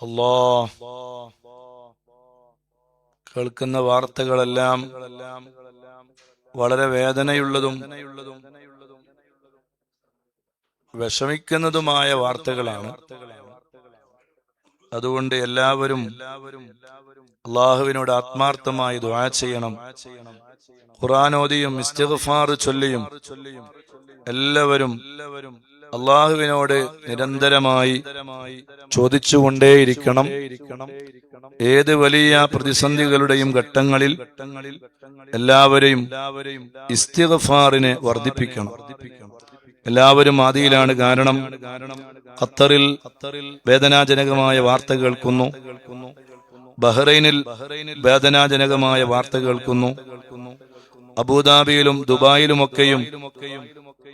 അല്ലാഹ് കേൾക്കുന്ന വാർത്തകളെല്ലാം വളരെ വേദനയുള്ളതും വിഷമിക്കുന്നതുമായ വാർത്തകളാണ്. അതുകൊണ്ട് എല്ലാവരും അള്ളാഹുവിനോട് ആത്മാർത്ഥമായി ദുആ ചെയ്യണം. ഖുർആൻ ഓതിയും ഇസ്തിഗ്ഫാർ ചൊല്ലിയും എല്ലാവരും അള്ളാഹുവിനോട് നിരന്തരമായി ചോദിച്ചുകൊണ്ടേയിരിക്കണം. ഏത് വലിയ പ്രതിസന്ധികളുടെയും ഘട്ടങ്ങളിൽ എല്ലാവരെയും ഇസ്തിഗ്ഫാറിനെ വർദ്ധിപ്പിക്കണം. എല്ലാവരും ആദിയിലാണ്. കാരണം ഖത്തറിൽ വേദനാജനകമായ വാർത്ത കേൾക്കുന്നു, ബഹ്റൈനിൽ വേദനാജനകമായ വാർത്ത കേൾക്കുന്നു, അബുദാബിയിലും ദുബായിലുമൊക്കെയും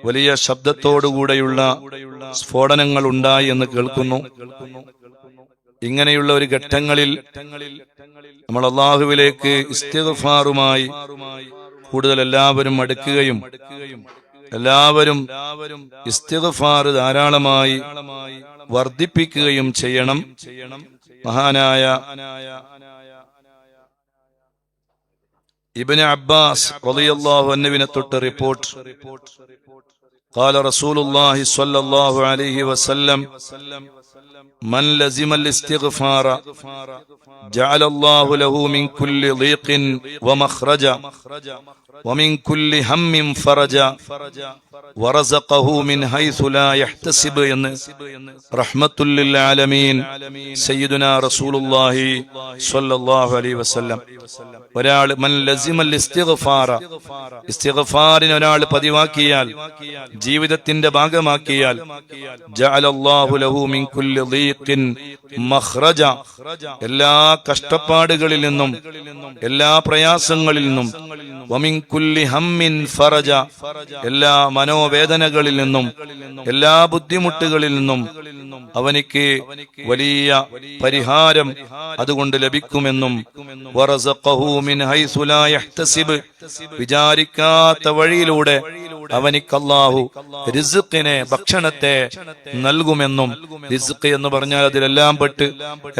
വലിയ ശബ്ദത്തോടുകൂടെയുള്ള സ്ഫോടനങ്ങൾ ഉണ്ടായി എന്ന് കേൾക്കുന്നു. ഇങ്ങനെയുള്ള ഒരു ഘട്ടങ്ങളിൽ നമ്മൾ അല്ലാഹുവിലേക്ക് ഇസ്തിഗ്ഫാറുമായി കൂടുതൽ എല്ലാവരും അടുക്കുകയും എല്ലാവരും ഇസ്തിഗ്ഫാർ ധാരാളമായി വർദ്ധിപ്പിക്കുകയും ചെയ്യണം. മഹാനായ ഇബ്നു അബ്ബാസ് റളിയല്ലാഹു അൻഹുവിനെ തൊട്ട് റിപ്പോർട്ട്, قال رسول الله صلى الله عليه وسلم من لزم الاستغفار جعل الله له من كل ضيق ومخرجا ومن كل هم فرجا ورزقه من حيث لا يحتسب رحمة للعالمين سيدنا رسول الله صلى الله عليه وسلم. ഒരാൾ മൻ ലസിമൽ ഇസ്തിഗ്ഫാറ, ഇസ്തിഗ്ഫാറിനെ ഒരാൾ പതിവാക്കിയാൽ, ജീവിതത്തിന്റെ ഭാഗമാക്കിയാൽ, ജഅലല്ലാഹു ലഹു മിൻ കുല്ലി ദീഖിൻ മഖ്റജ, എല്ലാ കഷ്ടപ്പാടുകളിൽ നിന്നും എല്ലാ പ്രയാസങ്ങളിൽ നിന്നും, വമിൻ കുല്ലി ഹമ്മിൻ ഫറജ, എല്ലാ മനോവേദനകളിൽ നിന്നും എല്ലാ ബുദ്ധിമുട്ടുകളിൽ നിന്നും അവനിക്ക് വലിയ പരിഹാരം അതുകൊണ്ട് ലഭിക്കുമെന്നും, വറസഖഹു മിൻ ഹൈസു ലാ യഹ്തസിബ്, വിചാരിക്കാത്ത വഴിയിലൂടെ അവനിക്ക് അല്ലാഹു റിസ്ഖിനെ, ഭക്ഷണത്തെ നൽകുമെന്നും, റിസ്ഖ് എന്ന് പറഞ്ഞാൽ അതിലെല്ലാം പെട്ട്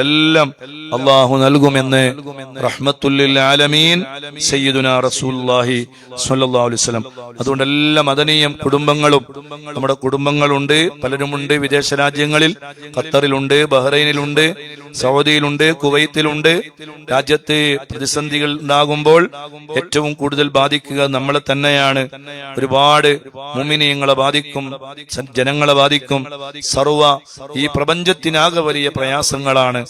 എല്ലാം അല്ലാഹു നൽകുമെന്ന് റഹ്മത്തുൽ ലിൽ ആലമീൻ സയ്യിദുനാ റസൂലുള്ളാഹി സ്വല്ലല്ലാഹു അലൈഹി വസല്ലം. അതുകൊണ്ട് എല്ലാ മദനീയ കുടുംബങ്ങളും, നമ്മുടെ കുടുംബങ്ങളുണ്ട്, പലരുമുണ്ട് വിദേശ രാജ്യങ്ങളിൽ, ഖത്തറിലുണ്ട്, ബഹ്റൈനിലുണ്ട്, സൗദിയിലുണ്ട്, കുവൈത്തിലുണ്ട്. രാജ്യത്ത് പ്രതിസന്ധികൾ ഉണ്ടാകുമ്പോൾ ഏറ്റവും കൂടുതൽ ബാധിക്കുക നമ്മളെ തന്നെയാണ്. ഒരുപാട് മുഅ്മിനീങ്ങളെ ബാധിക്കും, ജനങ്ങളെ ബാധിക്കും. സർവ ഈ പ്രപഞ്ചത്തിനാകെ വലിയ പ്രയാസങ്ങളാണ്.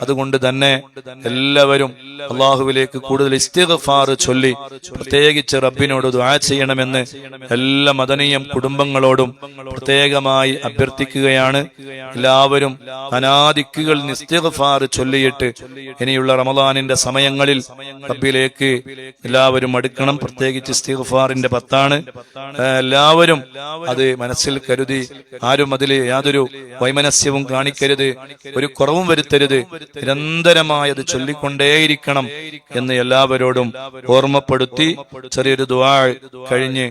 അതുകൊണ്ട് തന്നെ എല്ലാവരും അള്ളാഹുവിലേക്ക് കൂടുതൽ ഇസ്തിഗ്ഫാർ ചൊല്ലി പ്രത്യേകിച്ച് റബ്ബിനോട് ദുആ ചെയ്യണമെന്ന് എല്ലാ മദനീയ കുടുംബങ്ങളോടും പ്രത്യേകമായി അഭ്യർത്ഥിക്കുകയാണ്. എല്ലാവരും അനാദിക്കുകൾ ഇസ്തിഗ്ഫാർ ചൊല്ലിയിട്ട് ഇനിയുള്ള റമദാനിന്റെ സമയങ്ങളിൽ റബ്ബിലേക്ക് എല്ലാവരും അടുക്കണം. പ്രത്യേകിച്ച് ഇസ്തിഗ്ഫാറിന്റെ 10 എല്ലാവരും അത് മനസ്സിൽ കരുതി, ആരും അതിൽ യാതൊരു വൈമനസ്യവും കാണിക്കരുത്, ഒരു കുറവും വരുത്തരുത്, നിരന്തരമായി അത് ചൊല്ലിക്കൊണ്ടേയിരിക്കണം എന്ന് എല്ലാവരോടും ഓർമ്മപ്പെടുത്തി ചെറിയൊരു ദുആ കഴിഞ്ഞ്